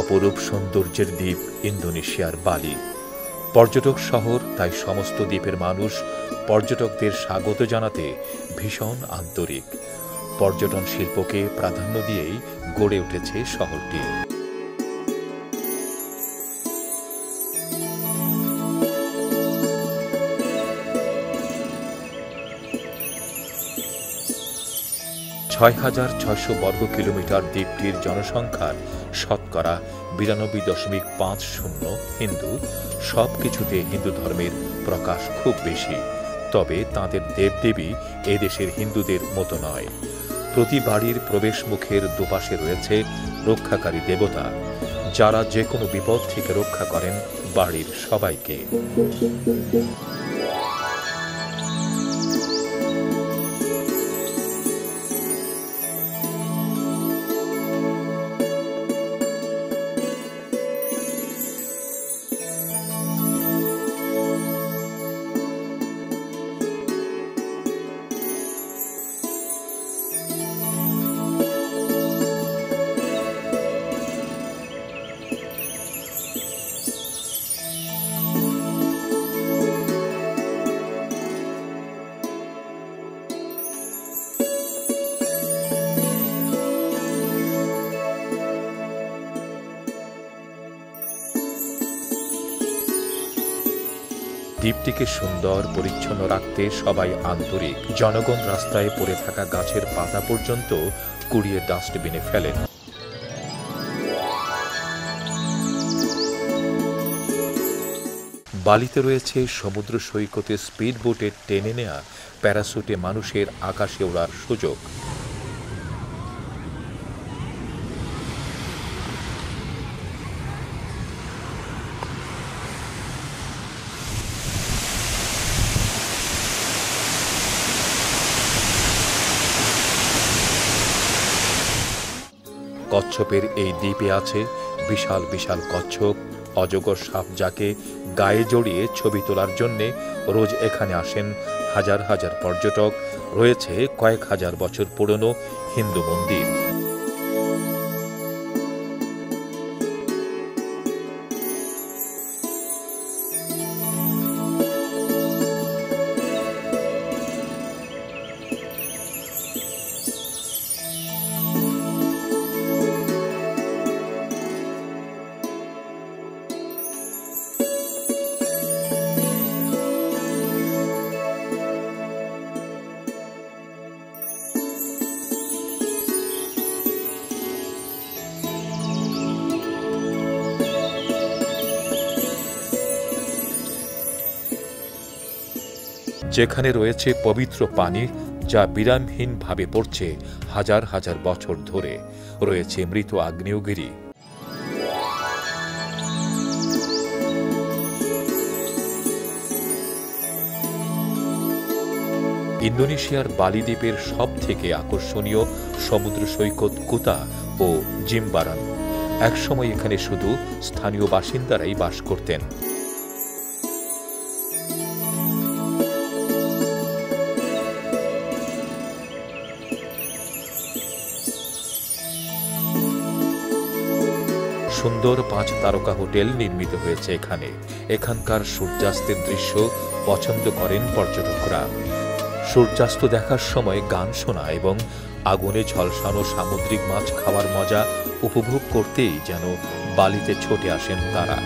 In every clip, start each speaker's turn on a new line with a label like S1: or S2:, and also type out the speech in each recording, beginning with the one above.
S1: অপরূপ সৌন্দর্যের দ্বীপ ইন্দোনেশিয়ার বালি। পর্যটক শহর, তাই সমস্ত দ্বীপের মানুষ পর্যটকদের স্বাগত জানাতে ভীষণ আন্তরিক। পর্যটন শিল্পকে প্রাধান্য দিয়েই গড়ে উঠেছে শহরটি। ছয় 6,600 বর্গ কিলোমিটার দ্বীপটির জনসংখ্যার শতকরা 92.50 হিন্দু। সবকিছুতে হিন্দু ধর্মের প্রকাশ খুব বেশি, তবে তাঁদের দেবদেবী এদেশের হিন্দুদের মতো নয়। প্রতি বাড়ির প্রবেশ মুখের দুপাশে রয়েছে রক্ষাকারী দেবতা, যারা যে কোনো বিপদ থেকে রক্ষা করেন বাড়ির সবাইকে। দ্বীপটিকে সুন্দর পরিচ্ছন্ন রাখতে সবাই আন্তরিক। জনগণ রাস্তায় পড়ে থাকা গাছের পাতা পর্যন্ত কুড়িয়ে ডাস্টবিনে ফেলেন। বালিতে রয়েছে সমুদ্র সৈকতে স্পিড বোটে টেনে নেয়া, প্যারাসুটে মানুষের আকাশে ওড়ার সুযোগ। কচ্ছপের এই দ্বীপে আছে বিশাল বিশাল কচ্ছপ, অজগর সাপ, যাকে গায়ে জড়িয়ে ছবি তোলার জন্যে রোজ এখানে আসেন হাজার হাজার পর্যটক। রয়েছে কয়েক হাজার বছর পুরনো হিন্দু মন্দির। যেখানে রয়েছে পবিত্র পানি, যা বিরামহীনভাবে পড়ছে হাজার হাজার বছর ধরে। রয়েছে মৃত আগ্নেয়গিরি। ইন্দোনেশিয়ার বালি দ্বীপের সব থেকে আকর্ষণীয় সমুদ্র সৈকত কুতা ও জিম্বারান। একসময় এখানে শুধু স্থানীয় বাসিন্দারাই বাস করতেন। সুন্দর 5 তারকা হোটেল নির্মিত হয়েছে এখানে। এখানকার সূর্যাস্তের দৃশ্য পছন্দ করেন পর্যটকরা। সূর্যাস্ত দেখার সময় গান শোনা এবং আগুনে ঝলসানো সামুদ্রিক মাছ খাওয়ার মজা উপভোগ করতেই যেন বালিতে ছুটে আসেন তারা।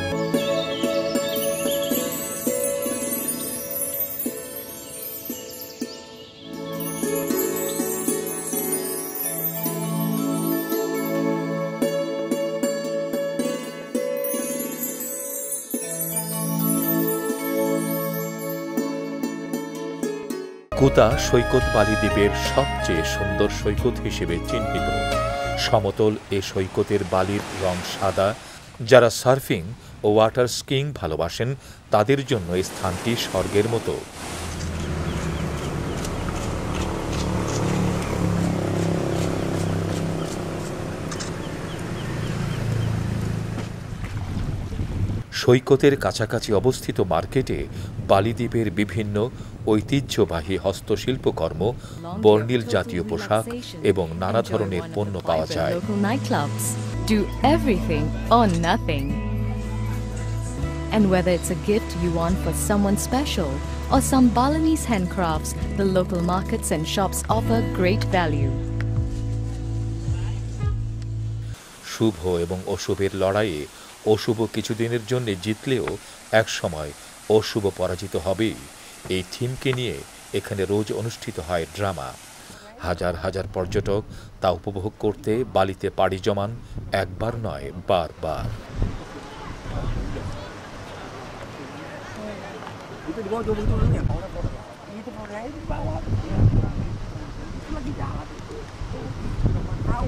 S1: কুতা সৈকত বালি দ্বীপের সবচেয়ে সুন্দর সৈকত হিসেবে চিহ্নিত। সমতল এ সৈকতের বালির রং সাদা। যারা সার্ফিং ও ওয়াটার স্কিইং ভালোবাসেন তাদের জন্য এই স্থানটি স্বর্গের মতো। সৈকতের কাছাকাছি অবস্থিত মার্কেটে বালি দ্বীপের বিভিন্ন ঐতিহ্যবাহী হস্তশিল্পকর্ম, বর্ণিল জাতীয় পোশাক এবং নানা ধরনের পণ্য পাওয়া যায়।
S2: Do everything or nothing. And whether it's a gift you want for someone special or some Balinese handcrafts, the local markets and shops offer great value.
S1: শুভ এবং অশুভের লড়াইয়ে অশুভ কিছুদিনের জন্য জিতলেও একসময় অশুভ পরাজিত হবেই, এই থিমকে নিয়ে এখানে রোজ অনুষ্ঠিত হয় ড্রামা। হাজার হাজার পর্যটক তা উপভোগ করতে বালিতে পাড়ি জমান একবার নয়, বারবার।
S3: Itu di bawah dulu-dulunya. Itu boleh di bawah. Itu lagi jalan itu. Tahu.